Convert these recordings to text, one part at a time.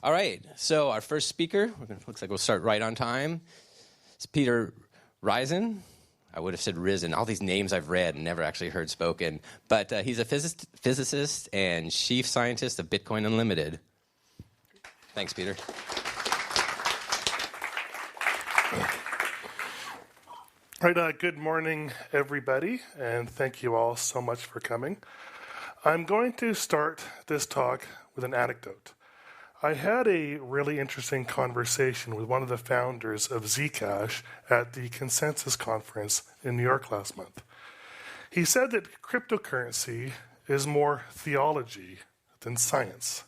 All right, so our first speaker, looks like we'll start right on time. It's Peter Rizun. I would have said Rizun. All these names I've read and never actually heard spoken. But he's a physicist and chief scientist of Bitcoin Unlimited. Thanks, Peter. All right, good morning, everybody, and thank you all so much for coming. I'm going to start this talk with an anecdote. I had a really interesting conversation with one of the founders of Zcash at the Consensus Conference in New York last month. He said that cryptocurrency is more theology than science.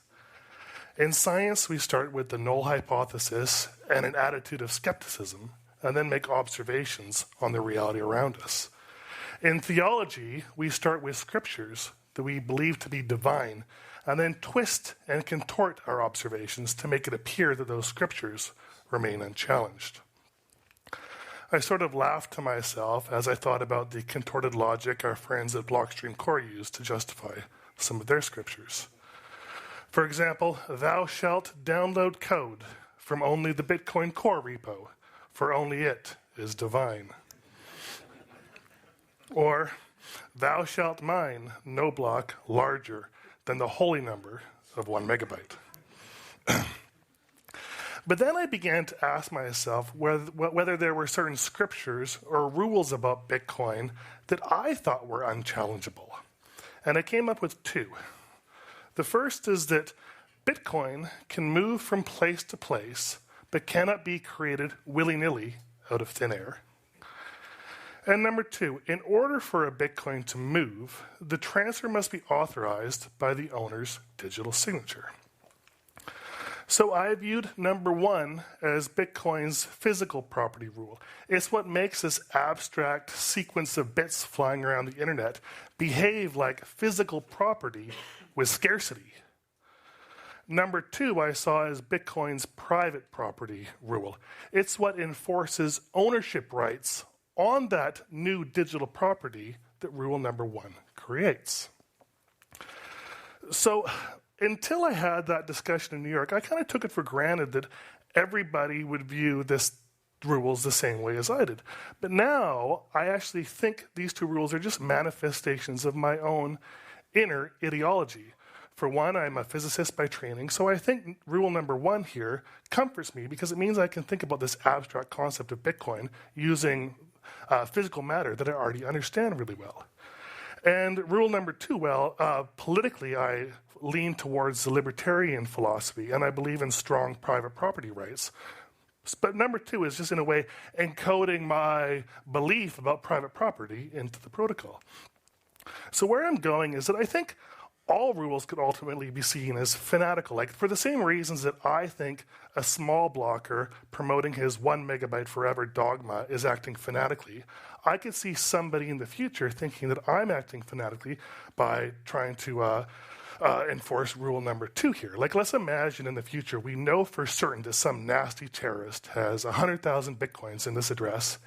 In science, we start with the null hypothesis and an attitude of skepticism, and then make observations on the reality around us. In theology, we start with scriptures that we believe to be divine, and then twist and contort our observations to make it appear that those scriptures remain unchallenged. I sort of laughed to myself as I thought about the contorted logic our friends at Blockstream Core use to justify some of their scriptures. For example, thou shalt download code from only the Bitcoin Core repo, for only it is divine. Or, thou shalt mine no block larger than the holy number of 1 megabyte. But then I began to ask myself whether there were certain scriptures or rules about Bitcoin that I thought were unchallengeable. And I came up with two. The first is that Bitcoin can move from place to place, but cannot be created willy-nilly out of thin air. And number two, in order for a Bitcoin to move, the transfer must be authorized by the owner's digital signature. So I viewed number one as Bitcoin's physical property rule. It's what makes this abstract sequence of bits flying around the internet behave like physical property with scarcity. Number two, I saw as Bitcoin's private property rule. It's what enforces ownership rights on that new digital property that rule number one creates. So until I had that discussion in New York, I kind of took it for granted that everybody would view this rules the same way as I did. But now I actually think these two rules are just manifestations of my own inner ideology. For one, I'm a physicist by training, so I think rule number one here comforts me because it means I can think about this abstract concept of Bitcoin using physical matter that I already understand really well. And rule number two, politically I lean towards the libertarian philosophy, and I believe in strong private property rights. But number two is just in a way encoding my belief about private property into the protocol. So where I'm going is that I think all rules could ultimately be seen as fanatical, like for the same reasons that I think a small blocker promoting his 1 megabyte forever dogma is acting fanatically. I could see somebody in the future thinking that I'm acting fanatically by trying to enforce rule number two here. Like, let's imagine in the future we know for certain that some nasty terrorist has 100,000 Bitcoins in this address,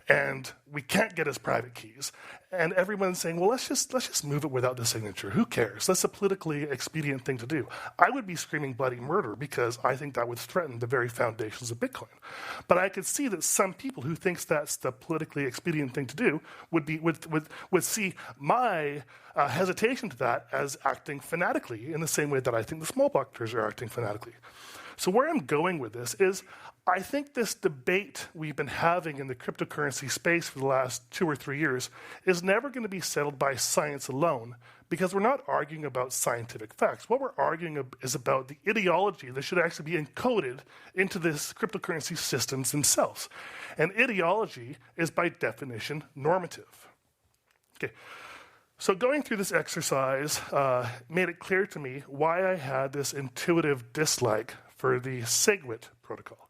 and we can't get his private keys. And everyone's saying, well, let's just move it without the signature. Who cares? That's a politically expedient thing to do. I would be screaming bloody murder because I think that would threaten the very foundations of Bitcoin. But I could see that some people who thinks that's the politically expedient thing to do would see my hesitation to that as acting fanatically in the same way that I think the small blockers are acting fanatically. So where I'm going with this is I think this debate we've been having in the cryptocurrency space for the last 2 or 3 years is never going to be settled by science alone because we're not arguing about scientific facts. What we're arguing is about the ideology that should actually be encoded into this cryptocurrency systems themselves. And ideology is by definition normative. Okay. So going through this exercise made it clear to me why I had this intuitive dislike for the SegWit protocol.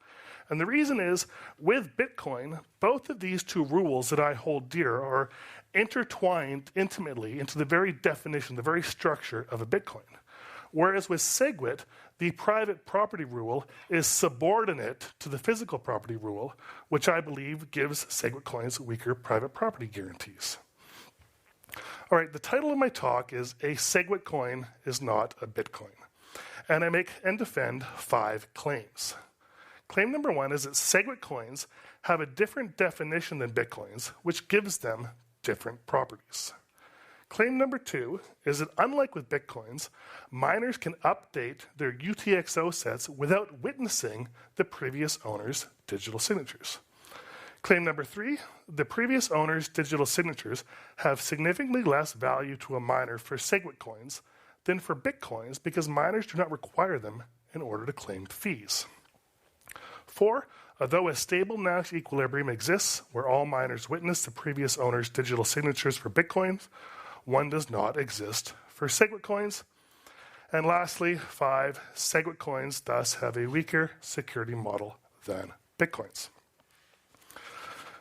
And the reason is, with Bitcoin, both of these two rules that I hold dear are intertwined intimately into the very definition, the very structure of a Bitcoin. Whereas with SegWit, the private property rule is subordinate to the physical property rule, which I believe gives SegWit coins weaker private property guarantees. All right, the title of my talk is A SegWit Coin is Not a Bitcoin. and I make and defend 5 claims. Claim number 1 is that SegWit coins have a different definition than Bitcoins, which gives them different properties. Claim number 2 is that unlike with Bitcoins, miners can update their UTXO sets without witnessing the previous owner's digital signatures. Claim number 3, the previous owner's digital signatures have significantly less value to a miner for SegWit coins than for Bitcoins because miners do not require them in order to claim fees. 4, although a stable Nash equilibrium exists where all miners witness the previous owner's digital signatures for Bitcoins, one does not exist for SegWit coins. And lastly, 5, SegWit coins thus have a weaker security model than Bitcoins.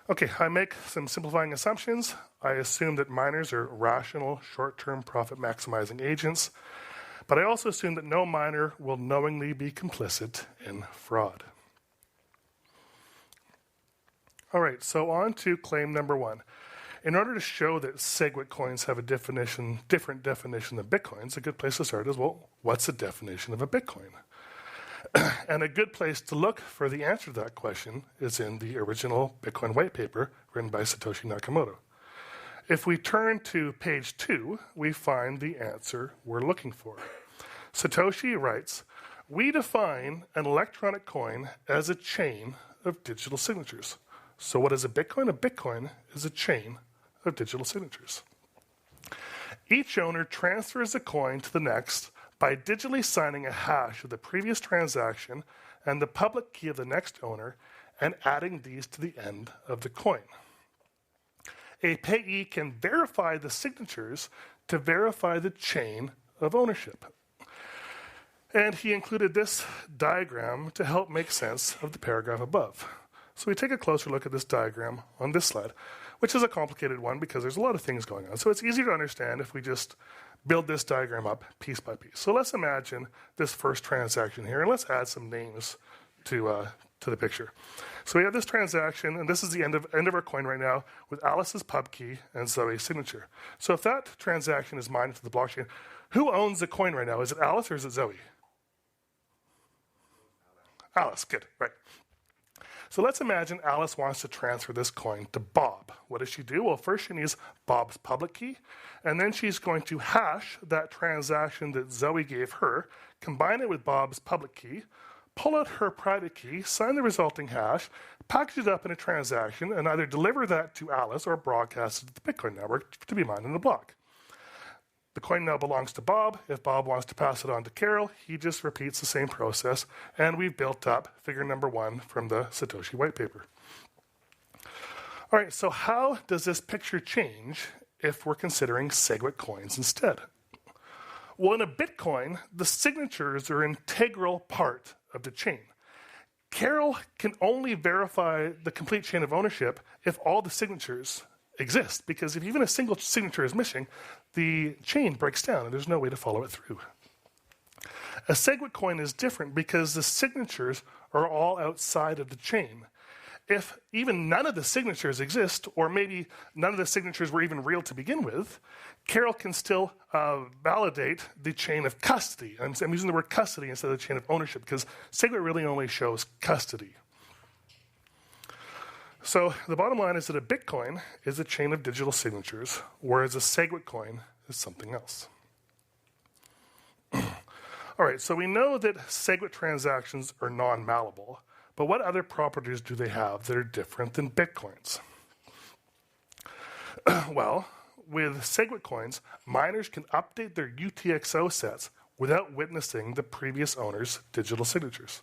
Okay, I make some simplifying assumptions. I assume that miners are rational, short-term profit maximizing agents, but I also assume that no miner will knowingly be complicit in fraud. All right, so on to claim number 1. In order to show that SegWit coins have a different definition than Bitcoins, a good place to start is, well, what's the definition of a Bitcoin? And a good place to look for the answer to that question is in the original Bitcoin white paper written by Satoshi Nakamoto. If we turn to page 2, we find the answer we're looking for. Satoshi writes, "We define an electronic coin as a chain of digital signatures." So what is a Bitcoin? A Bitcoin is a chain of digital signatures. Each owner transfers a coin to the next by digitally signing a hash of the previous transaction and the public key of the next owner and adding these to the end of the coin. A payee can verify the signatures to verify the chain of ownership. And he included this diagram to help make sense of the paragraph above. So we take a closer look at this diagram on this slide, which is a complicated one because there's a lot of things going on. So it's easier to understand if we just build this diagram up piece by piece. So let's imagine this first transaction here, and let's add some names to the picture. So we have this transaction, and this is the end of our coin right now with Alice's pub key and Zoe's signature. So if that transaction is mined into the blockchain, who owns the coin right now? Is it Alice or is it Zoe? Alice, good, right. So let's imagine Alice wants to transfer this coin to Bob. What does she do? Well, first she needs Bob's public key, and then she's going to hash that transaction that Zoe gave her, combine it with Bob's public key, pull out her private key, sign the resulting hash, package it up in a transaction, and either deliver that to Alice or broadcast it to the Bitcoin network to be mined in the block. The coin now belongs to Bob. If Bob wants to pass it on to Carol, he just repeats the same process, and we've built up figure number 1 from the Satoshi white paper. All right, so how does this picture change if we're considering SegWit coins instead? Well, in a Bitcoin, the signatures are an integral part of the chain. Carol can only verify the complete chain of ownership if all the signatures exist, because if even a single signature is missing, the chain breaks down and there's no way to follow it through. A SegWit coin is different because the signatures are all outside of the chain. If even none of the signatures exist, or maybe none of the signatures were even real to begin with, Carol can still validate the chain of custody. I'm using the word custody instead of the chain of ownership because SegWit really only shows custody. So the bottom line is that a Bitcoin is a chain of digital signatures, whereas a SegWit coin is something else. All right, so we know that SegWit transactions are non-malleable, but what other properties do they have that are different than Bitcoins? Well, with SegWit coins, miners can update their UTXO sets without witnessing the previous owner's digital signatures.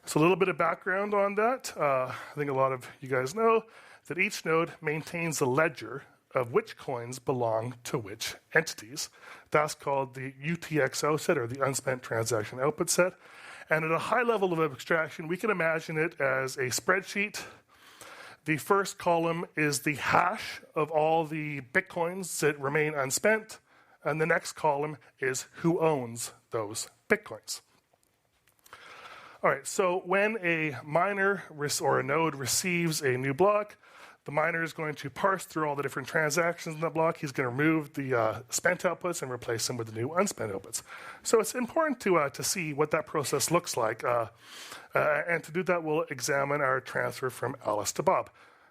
So a little bit of background on that. I think a lot of you guys know that each node maintains a ledger of which coins belong to which entities. That's called the UTXO set, or the unspent transaction output set. And at a high level of abstraction, we can imagine it as a spreadsheet. The first column is the hash of all the Bitcoins that remain unspent, and the next column is who owns those Bitcoins. All right, so when a miner or a node receives a new block, The miner is going to parse through all the different transactions in that block. He's going to remove the spent outputs and replace them with the new unspent outputs. So it's important to see what that process looks like. And to do that, we'll examine our transfer from Alice to Bob.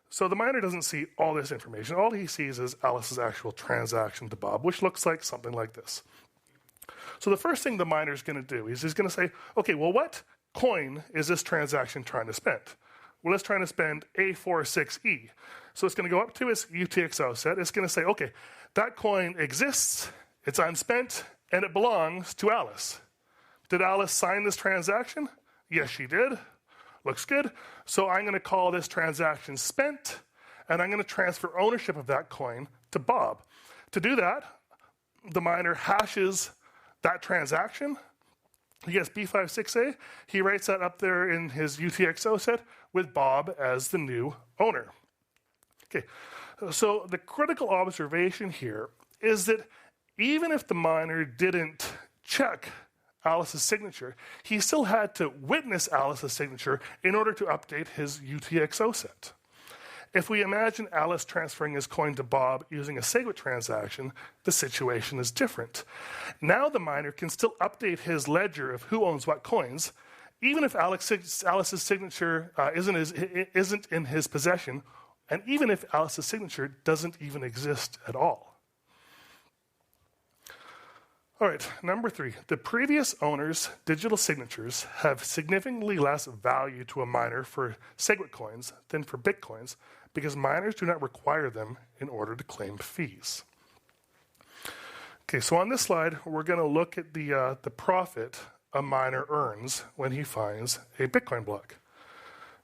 So the miner doesn't see all this information. All he sees is Alice's actual transaction to Bob, which looks like something like this. So the first thing the miner is going to do is he's going to say, okay, well, what coin is this transaction trying to spend? Well, it's trying to spend A46E. So it's going to go up to its UTXO set. It's going to say, okay, that coin exists, it's unspent, and it belongs to Alice. Did Alice sign this transaction? Yes, she did. Looks good. So I'm going to call this transaction spent, and I'm going to transfer ownership of that coin to Bob. To do that, the miner hashes that transaction. He gets B56A. He writes that up there in his UTXO set with Bob as the new owner. Okay, so the critical observation here is that even if the miner didn't check Alice's signature, he still had to witness Alice's signature in order to update his UTXO set. If we imagine Alice transferring his coin to Bob using a SegWit transaction, the situation is different. Now the miner can still update his ledger of who owns what coins, even if Alice's signature isn't in his possession, and even if Alice's signature doesn't even exist at all. All right, number 3. The previous owner's digital signatures have significantly less value to a miner for SegWit coins than for Bitcoins because miners do not require them in order to claim fees. Okay, so on this slide, we're going to look at the profit a miner earns when he finds a Bitcoin block.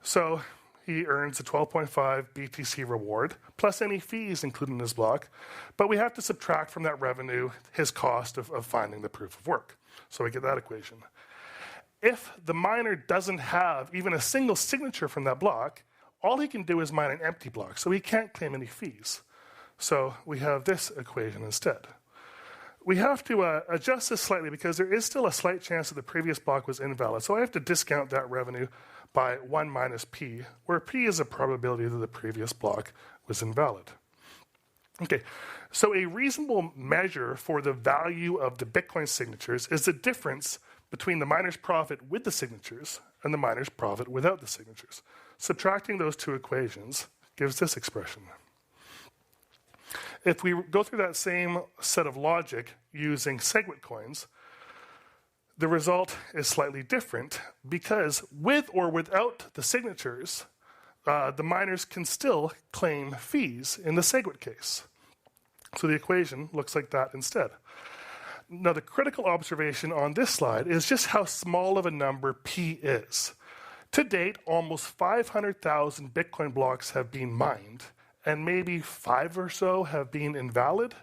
So he earns a 12.5 BTC reward, plus any fees included in his block, but we have to subtract from that revenue his cost of finding the proof of work. So we get that equation. If the miner doesn't have even a single signature from that block, all he can do is mine an empty block, so he can't claim any fees. So we have this equation instead. We have to adjust this slightly because there is still a slight chance that the previous block was invalid, so I have to discount that revenue by 1 minus p, where p is a probability that the previous block was invalid. Okay, so a reasonable measure for the value of the Bitcoin signatures is the difference between the miner's profit with the signatures and the miner's profit without the signatures. Subtracting those two equations gives this expression. If we go through that same set of logic using SegWit coins, the result is slightly different because with or without the signatures, the miners can still claim fees in the SegWit case. So the equation looks like that instead. Now the critical observation on this slide is just how small of a number P is. To date, almost 500,000 Bitcoin blocks have been mined, and maybe 5 or so have been invalid.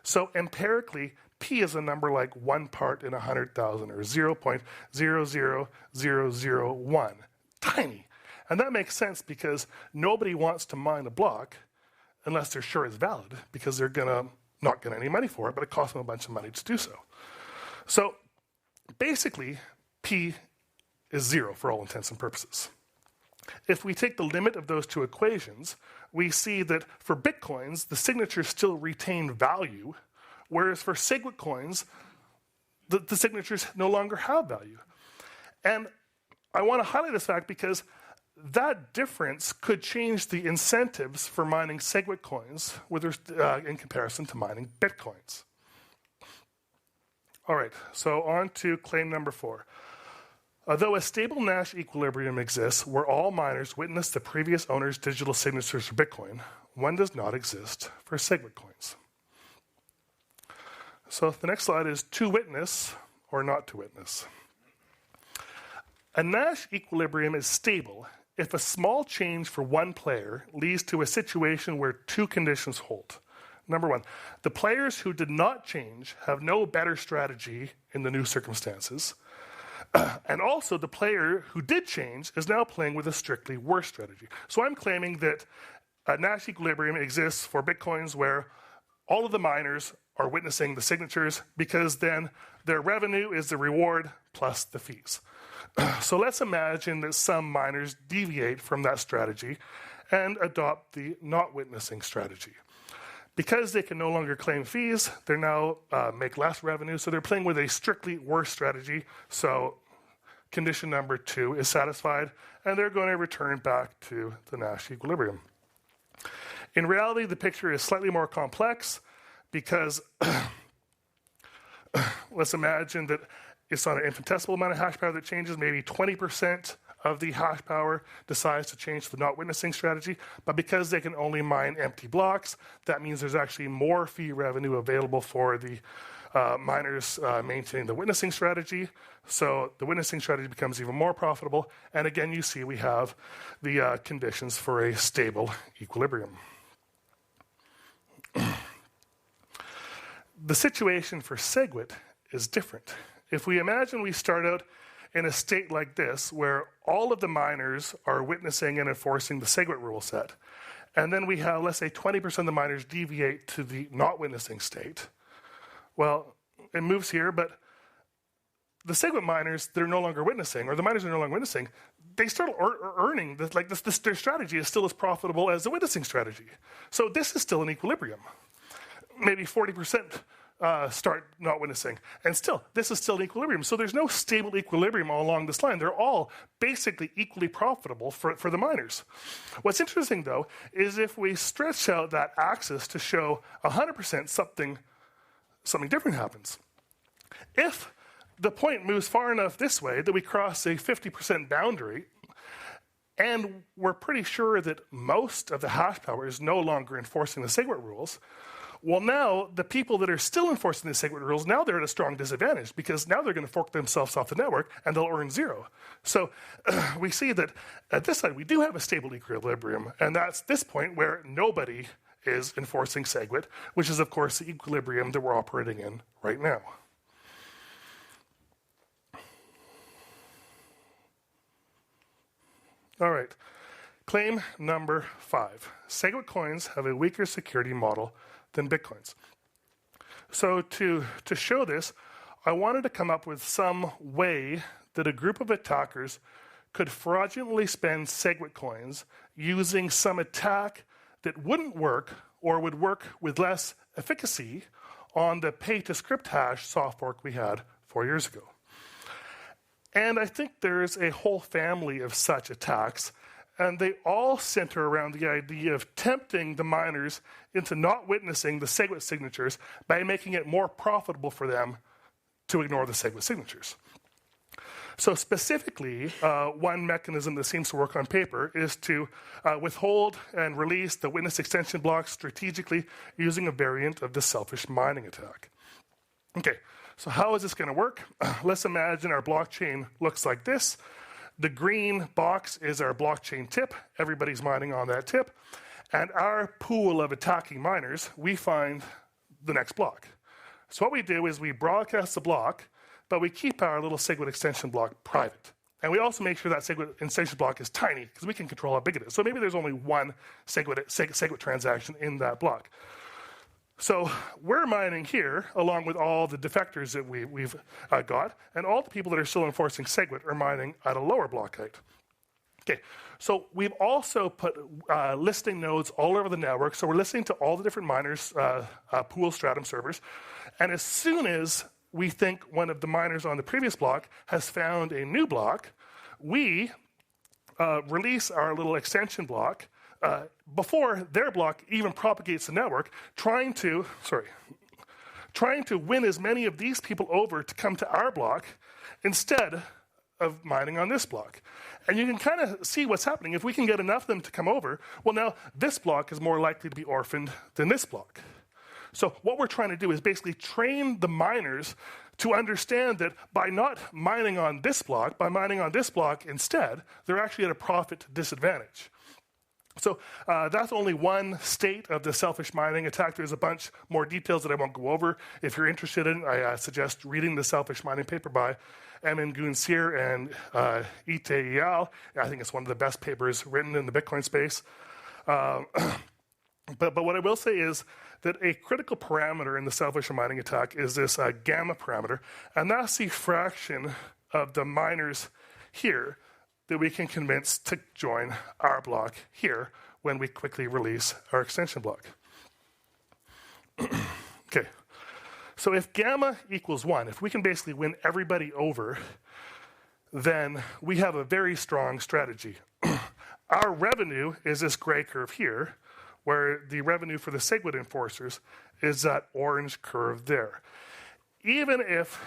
So empirically, P is a number like 1 part in 100,000 or 0.00001. Tiny. And that makes sense because nobody wants to mine a block unless they're sure it's valid because they're gonna not get any money for it, but it costs them a bunch of money to do so. So basically, P is 0 for all intents and purposes. If we take the limit of those two equations, we see that for Bitcoins, the signatures still retain value, whereas for SegWit coins, the signatures no longer have value. And I want to highlight this fact because that difference could change the incentives for mining SegWit coins in comparison to mining Bitcoins. All right, so on to claim number 4. Although a stable Nash equilibrium exists where all miners witness the previous owner's digital signatures for Bitcoin, one does not exist for SegWit coins. So the next slide is to witness or not to witness. A Nash equilibrium is stable if a small change for one player leads to a situation where two conditions hold. Number 1, the players who did not change have no better strategy in the new circumstances. And also, the player who did change is now playing with a strictly worse strategy. So I'm claiming that a Nash equilibrium exists for Bitcoins where all of the miners are witnessing the signatures because then their revenue is the reward plus the fees. So let's imagine that some miners deviate from that strategy and adopt the not witnessing strategy. Because they can no longer claim fees, they now make less revenue, so they're playing with a strictly worse strategy. So condition number 2 is satisfied, and they're going to return back to the Nash equilibrium. In reality, the picture is slightly more complex because let's imagine that it's not an infinitesimal amount of hash power that changes. Maybe 20% of the hash power decides to change to the not witnessing strategy. But because they can only mine empty blocks, that means there's actually more fee revenue available for the miners maintaining the witnessing strategy. So the witnessing strategy becomes even more profitable. And again, you see we have the conditions for a stable equilibrium. The situation for SegWit is different. If we imagine we start out in a state like this, where all of the miners are witnessing and enforcing the SegWit rule set, and then we have, let's say, 20% of the miners deviate to the not witnessing state, well, it moves here, but the SegWit miners that are no longer witnessing, or the miners that are no longer witnessing, they start earning, their strategy is still as profitable as the witnessing strategy. So this is still an equilibrium. Maybe 40% start not witnessing. And still, this is still an equilibrium. So there's no stable equilibrium all along this line. They're all basically equally profitable for the miners. What's interesting, though, is if we stretch out that axis to show 100%, something different happens. If the point moves far enough this way that we cross a 50% boundary, and we're pretty sure that most of the hash power is no longer enforcing the SegWit rules, well, now the people that are still enforcing the SegWit rules, now they're at a strong disadvantage because now they're going to fork themselves off the network and they'll earn 0. So we see that at this side we do have a stable equilibrium, and that's this point where nobody is enforcing SegWit, which is of course the equilibrium that we're operating in right now. All right, claim number 5. SegWit coins have a weaker security model than Bitcoins. So to show this, I wanted to come up with some way that a group of attackers could fraudulently spend SegWit coins using some attack that wouldn't work or would work with less efficacy on the pay-to-script hash soft fork we had 4 years ago. And I think there's a whole family of such attacks, and they all center around the idea of tempting the miners into not witnessing the SegWit signatures by making it more profitable for them to ignore the SegWit signatures. So specifically, one mechanism that seems to work on paper is to withhold and release the witness extension blocks strategically using a variant of the selfish mining attack. Okay, so how is this going to work? Let's imagine our blockchain looks like this. The green box is our blockchain tip. Everybody's mining on that tip. And our pool of attacking miners, we find the next block. So what we do is we broadcast the block, but we keep our little SegWit extension block private. And we also make sure that SegWit extension block is tiny because we can control how big it is. So maybe there's only one SegWit transaction in that block. So we're mining here along with all the defectors that we've got, and all the people that are still enforcing SegWit are mining at a lower block height. Okay, so we've also put listening nodes all over the network. So we're listening to all the different miners' pool stratum servers. And as soon as we think one of the miners on the previous block has found a new block, we release our little extension block before their block even propagates the network, trying to win as many of these people over to come to our block instead of mining on this block. And you can kind of see what's happening. If we can get enough of them to come over, well, now this block is more likely to be orphaned than this block. So what we're trying to do is basically train the miners to understand that by not mining on this block, by mining on this block instead, they're actually at a profit disadvantage. So that's only one state of the selfish mining attack. There's a bunch more details that I won't go over. If you're interested in, I suggest reading the selfish mining paper by Emin Gün-Sier and Ite Eyal. I think it's one of the best papers written in the Bitcoin space. But what I will say is that a critical parameter in the selfish mining attack is this gamma parameter, and that's the fraction of the miners here that we can convince to join our block here when we quickly release our extension block. Okay, so if gamma equals 1, if we can basically win everybody over, then we have a very strong strategy. Our revenue is this gray curve here, where the revenue for the SegWit enforcers is that orange curve there. Even if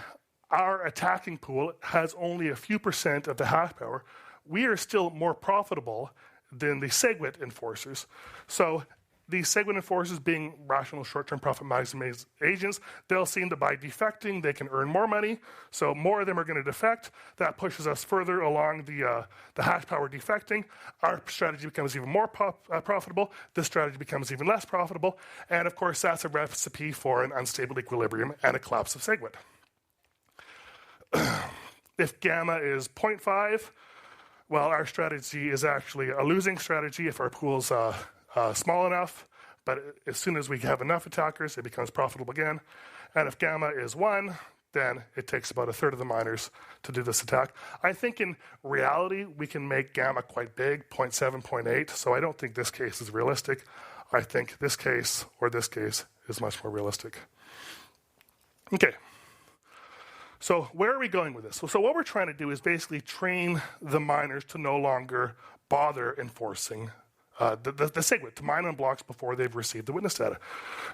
our attacking pool has only a few percent of the hash power, we are still more profitable than the SegWit enforcers. So these SegWit enforcers, being rational short-term profit maximizing agents, they'll seem that by defecting, they can earn more money. So more of them are going to defect. That pushes us further along the hash power defecting. Our strategy becomes even more profitable. This strategy becomes even less profitable. And of course, that's a recipe for an unstable equilibrium and a collapse of SegWit. If gamma is 0.5, well, our strategy is actually a losing strategy if our pool's small enough, but as soon as we have enough attackers, it becomes profitable again. And if gamma is 1, then it takes about a third of the miners to do this attack. I think in reality, we can make gamma quite big, 0.7, 0.8, so I don't think this case is realistic. I think this case or this case is much more realistic. Okay. So where are we going with this? So what we're trying to do is basically train the miners to no longer bother enforcing the SegWit, to mine on blocks before they've received the witness data.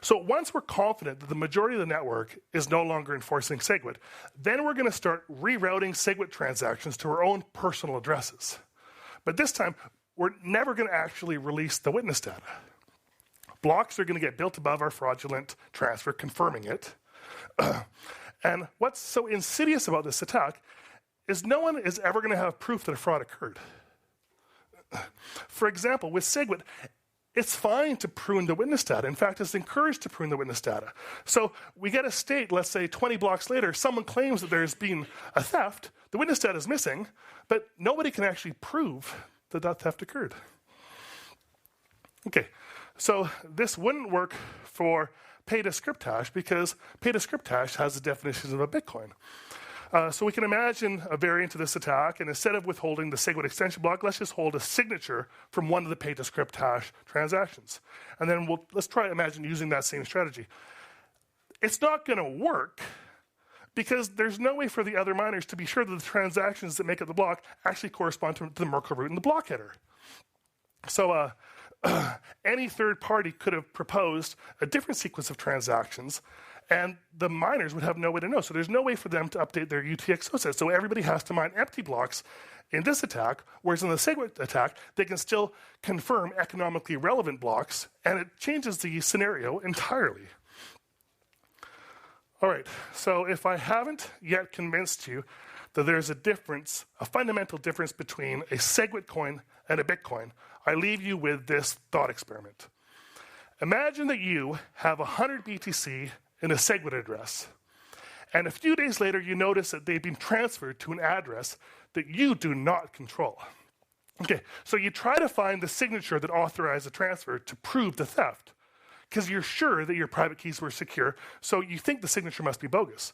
So once we're confident that the majority of the network is no longer enforcing SegWit, then we're going to start rerouting SegWit transactions to our own personal addresses. But this time, we're never going to actually release the witness data. Blocks are going to get built above our fraudulent transfer, confirming it. And what's so insidious about this attack is no one is ever going to have proof that a fraud occurred. For example, with SegWit, it's fine to prune the witness data. In fact, it's encouraged to prune the witness data. So we get a state, let's say 20 blocks later, someone claims that there's been a theft, the witness data is missing, but nobody can actually prove that that theft occurred. Okay, so this wouldn't work for pay-to-script hash because pay-to-script hash has the definitions of a Bitcoin. So we can imagine a variant of this attack, and instead of withholding the SegWit extension block, let's just hold a signature from one of the pay-to-script hash transactions. And then let's try imagine using that same strategy. It's not going to work because there's no way for the other miners to be sure that the transactions that make up the block actually correspond to the Merkle root in the block header. So any third party could have proposed a different sequence of transactions, and the miners would have no way to know. So there's no way for them to update their UTXO set. So everybody has to mine empty blocks in this attack, whereas in the SegWit attack, they can still confirm economically relevant blocks, and it changes the scenario entirely. All right, so if I haven't yet convinced you that there's a difference, a fundamental difference between a SegWit coin and a Bitcoin, I leave you with this thought experiment. Imagine that you have 100 BTC in a SegWit address, and a few days later you notice that they've been transferred to an address that you do not control. Okay, so you try to find the signature that authorized the transfer to prove the theft, because you're sure that your private keys were secure, so you think the signature must be bogus.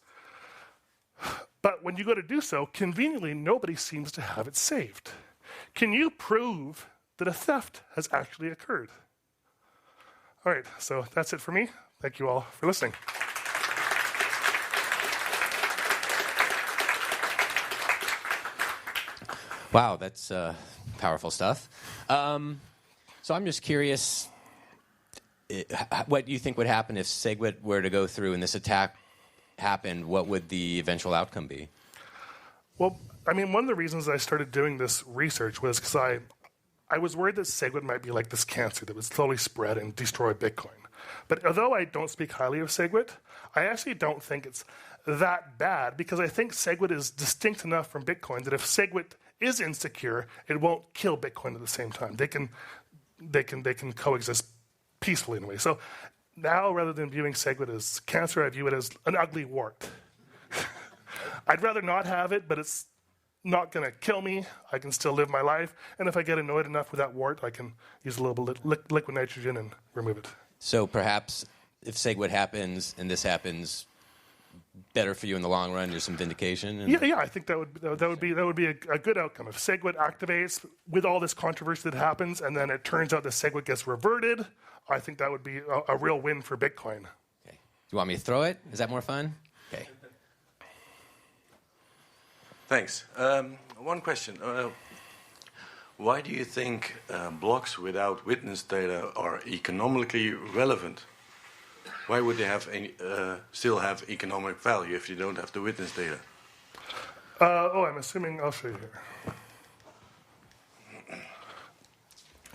But when you go to do so, conveniently nobody seems to have it saved. Can you prove that a theft has actually occurred? All right, so that's it for me. Thank you all for listening. Wow, that's powerful stuff. So I'm just curious what you think would happen if SegWit were to go through and this attack happened. What would the eventual outcome be? Well, I mean, one of the reasons I started doing this research was because I was worried that SegWit might be like this cancer that would slowly spread and destroy Bitcoin. But although I don't speak highly of SegWit, I actually don't think it's that bad because I think SegWit is distinct enough from Bitcoin that if SegWit is insecure, it won't kill Bitcoin at the same time. They can coexist peacefully in a way. So now, rather than viewing SegWit as cancer, I view it as an ugly wart. I'd rather not have it, but it's not going to kill me. I can still live my life. And if I get annoyed enough with that wart, I can use a little bit liquid nitrogen and remove it. So perhaps if SegWit happens and this happens, better for you in the long run. There's some vindication. And Yeah, I think that would be a good outcome if SegWit activates with all this controversy that happens, and then it turns out the SegWit gets reverted. I think that would be a real win for Bitcoin. Okay. You want me to throw it? Is that more fun? Okay. Thanks. One question. Why do you think blocks without witness data are economically relevant? Why would they have still have economic value if you don't have the witness data? I'm assuming I'll show you here.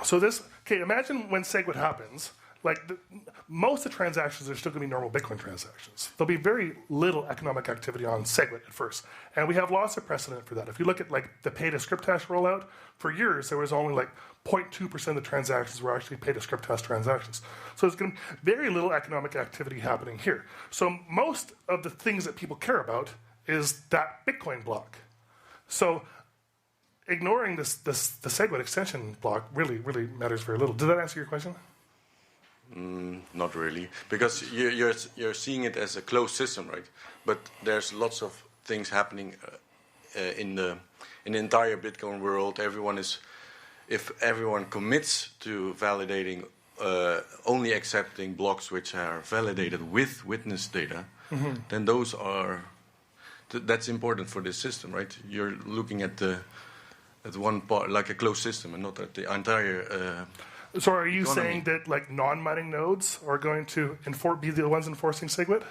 So imagine when SegWit happens, most of the transactions are still going to be normal Bitcoin transactions. There'll be very little economic activity on SegWit at first. And we have lots of precedent for that. If you look at the pay-to-script hash rollout, for years there was only 0.2% of the transactions were actually pay-to-script hash transactions. So there's going to be very little economic activity happening here. So most of the things that people care about is that Bitcoin block. So ignoring the SegWit extension block really matters very little. Did that answer your question? Not really, because you're seeing it as a closed system, right? But there's lots of things happening in the entire Bitcoin world. If everyone commits to validating, only accepting blocks which are validated with witness data, then that's important for this system, right? You're looking at one part, like a closed system, and not at the entire. So are you economy. saying that non-mining nodes are going to be the ones enforcing SegWit?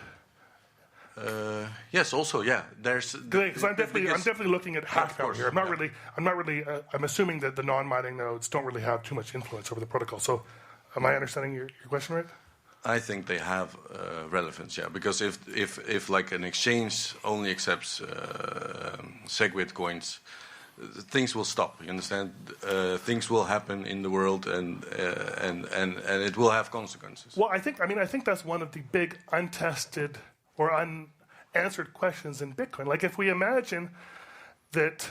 Yes, also, yeah. Because I'm definitely looking at hash power here. I'm assuming that the non-mining nodes don't really have too much influence over the protocol. So, am I understanding your question right? I think they have relevance, yeah. Because if an exchange only accepts SegWit coins, things will stop. You understand? Things will happen in the world, and it will have consequences. Well, I think that's one of the big untested or unanswered questions in Bitcoin. If we imagine that,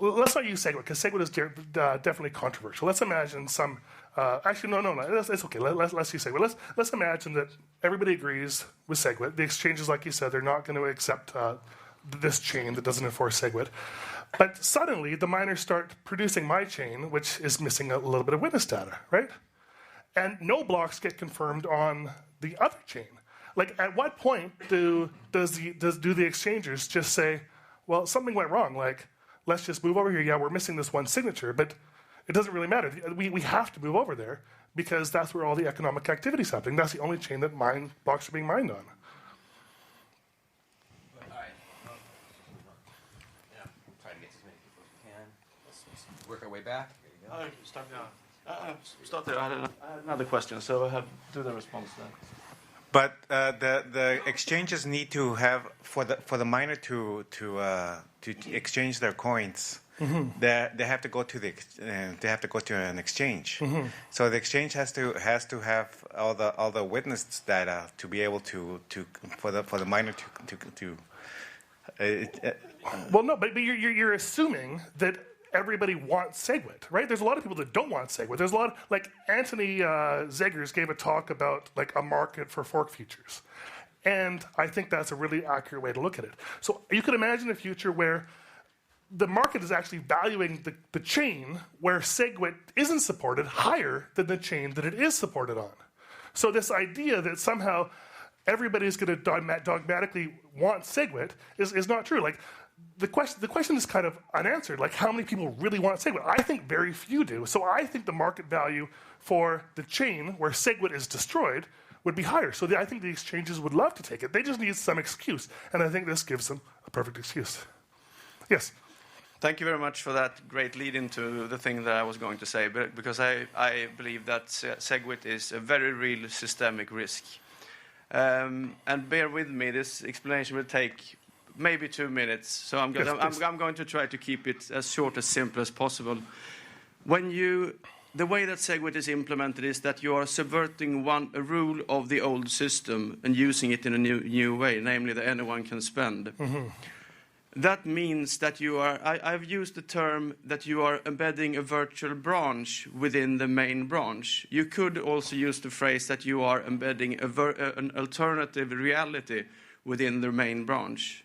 let's not use SegWit because SegWit is definitely controversial. Let's imagine some. Actually, no. It's okay. Let's use SegWit. Let's imagine that everybody agrees with SegWit. The exchanges, like you said, they're not going to accept this chain that doesn't enforce SegWit. But suddenly, the miners start producing my chain, which is missing a little bit of witness data, right? And no blocks get confirmed on the other chain. At what point do the exchangers just say, well, something went wrong, let's just move over here. Yeah, we're missing this one signature, but it doesn't really matter. We have to move over there because that's where all the economic activity is happening. That's the only chain that blocks are being mined on. Work our way back. There you go. Start there. I had another question, so I have do the response then. But the exchanges need to have for the miner to exchange their coins. Mm-hmm. They have to go to an exchange. Mm-hmm. So the exchange has to have all the witness data to be able to for the miner to. Well, no, but you're assuming that everybody wants SegWit, right? There's a lot of people that don't want SegWit. There's a lot of, Anthony Zegers gave a talk about a market for fork futures. And I think that's a really accurate way to look at it. So you could imagine a future where the market is actually valuing the chain where SegWit isn't supported higher than the chain that it is supported on. So this idea that somehow everybody's going to dogmatically want SegWit is not true. The question is kind of unanswered. How many people really want SegWit? I think very few do. So I think the market value for the chain where SegWit is destroyed would be higher. So I think the exchanges would love to take it. They just need some excuse. And I think this gives them a perfect excuse. Yes? Thank you very much for that great lead into the thing that I was going to say, because I believe that SegWit is a very real systemic risk. And bear with me, this explanation will take maybe 2 minutes, so I'm going to try to keep it as short, as simple as possible. The way that SegWit is implemented is that you are subverting a rule of the old system and using it in a new way, namely that anyone can spend. Mm-hmm. That means that I've used the term that you are embedding a virtual branch within the main branch. You could also use the phrase that you are embedding an alternative reality within their main branch.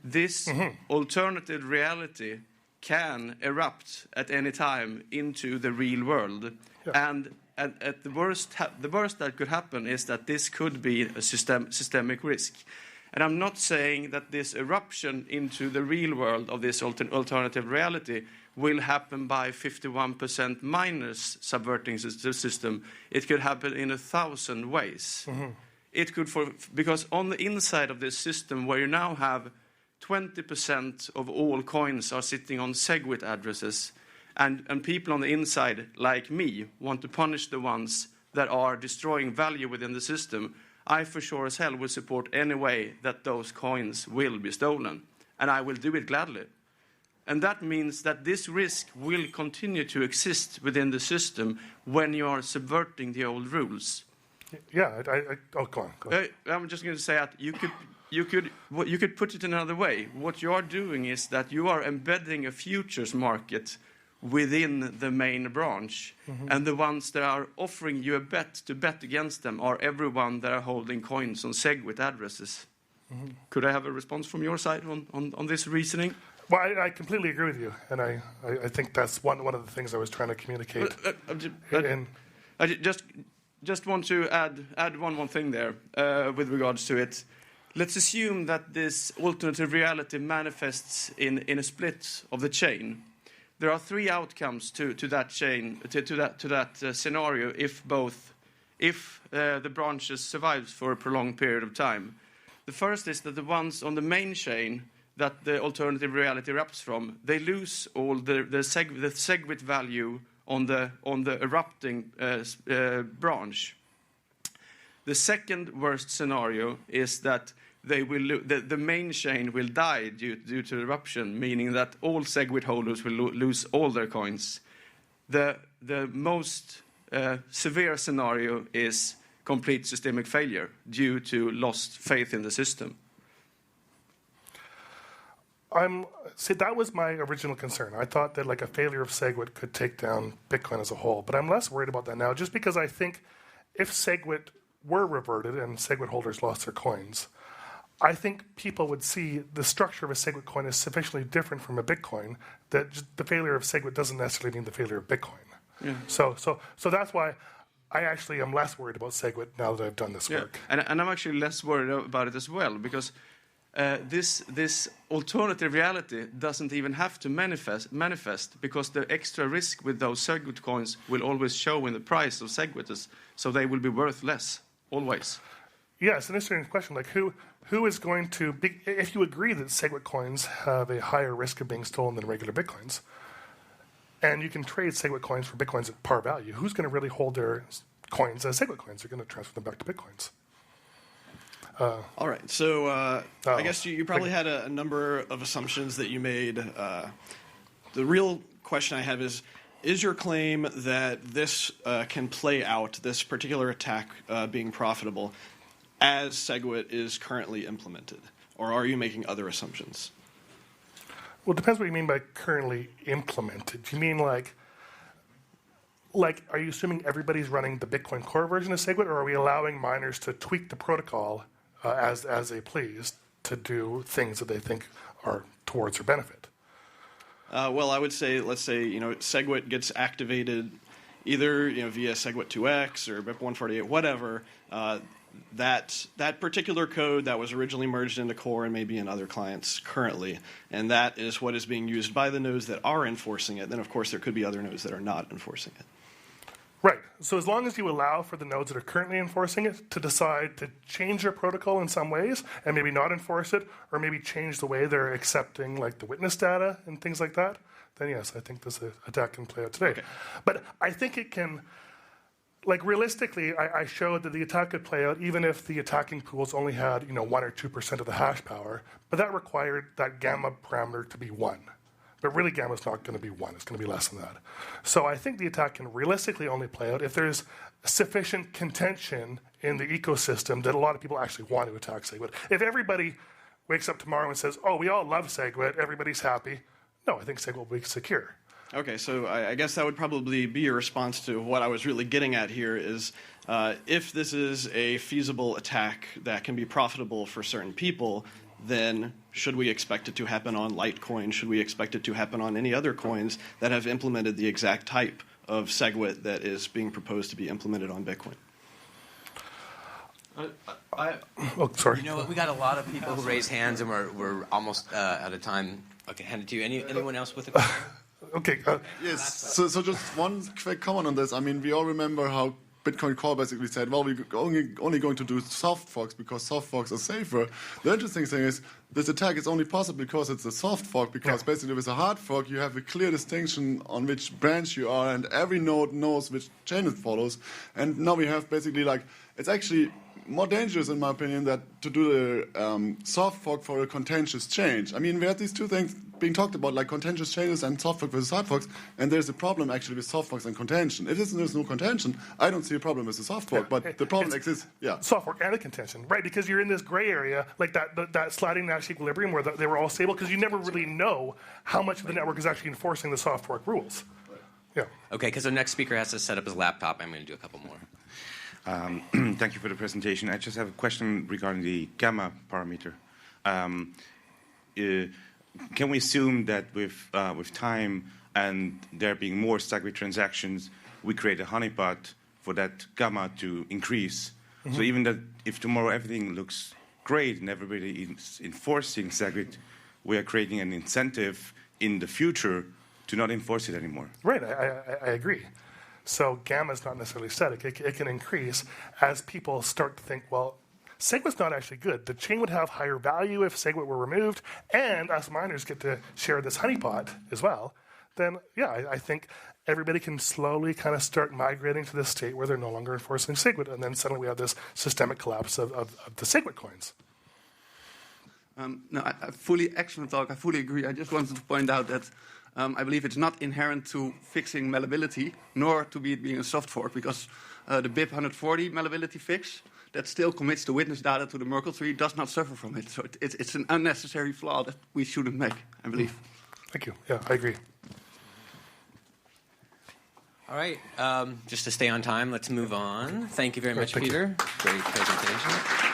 This alternative reality can erupt at any time into the real world. Yeah. And at the worst that could happen is that this could be a systemic risk. And I'm not saying that this eruption into the real world of this alternative reality will happen by 51% miners subverting the system. It could happen in 1,000 ways. It could, because on the inside of this system, where you now have 20% of all coins are sitting on SegWit addresses, and people on the inside, like me, want to punish the ones that are destroying value within the system, I for sure as hell will support any way that those coins will be stolen. And I will do it gladly. And that means that this risk will continue to exist within the system when you are subverting the old rules. Yeah, go on. I'm just going to say that you could put it another way. What you are doing is that you are embedding a futures market within the main branch, and the ones that are offering you a bet to bet against them are everyone that are holding coins on SegWit addresses. Could I have a response from your side on this reasoning? Well, I completely agree with you, and I think that's one of the things I was trying to communicate. I just want to add one more thing there with regards to it. Let's assume that this alternative reality manifests in a split of the chain. There are three outcomes to that chain, to that scenario if the branches survives for a prolonged period of time. The first is that the ones on the main chain that the alternative reality erupts from, they lose all the SegWit value on the erupting branch. The second worst scenario is that the main chain will die due to eruption, meaning that all SegWit holders will lose all their coins. The most severe scenario is complete systemic failure due to lost faith in the system. See, that was my original concern. I thought that like a failure of SegWit could take down Bitcoin as a whole, but I'm less worried about that now, just because I think if SegWit were reverted and SegWit holders lost their coins, I think people would see the structure of a SegWit coin is sufficiently different from a Bitcoin that just the failure of SegWit doesn't necessarily mean the failure of Bitcoin. Yeah. So that's why I actually am less worried about SegWit now that I've done this work. And I'm actually less worried about it as well, because this alternative reality doesn't even have to manifest because the extra risk with those SegWit coins will always show in the price of SegWit, so they will be worth less, always. Yeah, it's an interesting question. Like, who is going to be, if you agree that SegWit coins have a higher risk of being stolen than regular Bitcoins, and you can trade SegWit coins for Bitcoins at par value, who's going to really hold their coins as SegWit coins? They're going to transfer them back to Bitcoins. All right, so I guess you probably had a number of assumptions that you made. The real question I have is your claim that this can play out, this particular attack being profitable, as SegWit is currently implemented? Or are you making other assumptions? Well, it depends what you mean by currently implemented. Do you mean like are you assuming everybody's running the Bitcoin Core version of SegWit, or are we allowing miners to tweak the protocol as they please to do things that they think are towards their benefit? Well, I would say, let's say, SegWit gets activated either via SegWit 2x or BIP 148, whatever. That particular code that was originally merged into Core and maybe in other clients currently, and that is what is being used by the nodes that are enforcing it. Then, of course, there could be other nodes that are not enforcing it. Right. So as long as you allow for the nodes that are currently enforcing it to decide to change their protocol in some ways and maybe not enforce it, or maybe change the way they're accepting like the witness data and things like that, then yes, I think this attack can play out today. Okay. But I think it can, like realistically, I showed that the attack could play out even if the attacking pools only had 1 or 2% of the hash power, but that required that gamma parameter to be 1. But really, gamma's not going to be 1. It's going to be less than that. So I think the attack can realistically only play out if there's sufficient contention in the ecosystem that a lot of people actually want to attack SegWit. If everybody wakes up tomorrow and says, oh, we all love SegWit, everybody's happy, no, I think SegWit will be secure. Okay, so I guess that would probably be your response to what I was really getting at here is if this is a feasible attack that can be profitable for certain people, then should we expect it to happen on Litecoin? Should we expect it to happen on any other coins that have implemented the exact type of SegWit that is being proposed to be implemented on Bitcoin? Oh, sorry. You know what? We got a lot of people who raise hands, and we're almost out of time. Okay, hand it to you. Anyone else with a question? Okay. Yes. So just one quick comment on this. I mean, we all remember how Bitcoin Core basically said, well, we're only going to do soft forks because soft forks are safer. The interesting thing is this attack is only possible because it's a soft fork, because basically with a hard fork you have a clear distinction on which branch you are, and every node knows which chain it follows. And now we have basically it's actually more dangerous, in my opinion, that to do the soft fork for a contentious change. I mean, we had these two things being talked about, like contentious changes and soft fork versus hard forks, and there's a problem actually with soft forks and contention. If there's no contention, I don't see a problem with the soft fork, but the problem exists. Yeah, soft fork and a contention, right? Because you're in this gray area, like that sliding Nash equilibrium where they were all stable, because you never really know how much of the network is actually enforcing the soft fork rules. Yeah. Okay, because the next speaker has to set up his laptop. I'm going to do a couple more. Thank you for the presentation. I just have a question regarding the gamma parameter. Can we assume that with time and there being more SegWit transactions, we create a honeypot for that gamma to increase? Mm-hmm. So even that if tomorrow everything looks great and everybody is enforcing SegWit, we are creating an incentive in the future to not enforce it anymore. Right, I agree. So gamma is not necessarily static. It can increase as people start to think, well, SegWit's not actually good. The chain would have higher value if SegWit were removed, and us miners get to share this honeypot as well. Then, yeah, I think everybody can slowly kind of start migrating to this state where they're no longer enforcing SegWit, and then suddenly we have this systemic collapse of the SegWit coins. No, excellent talk. I fully agree. I just wanted to point out that I believe it's not inherent to fixing malleability, nor to it being a soft fork, because the BIP 140 malleability fix that still commits the witness data to the Merkle tree does not suffer from it. So it's an unnecessary flaw that we shouldn't make, I believe. Thank you. Yeah, I agree. All right. Just to stay on time, let's move on. Thank you very much, Peter. Great presentation.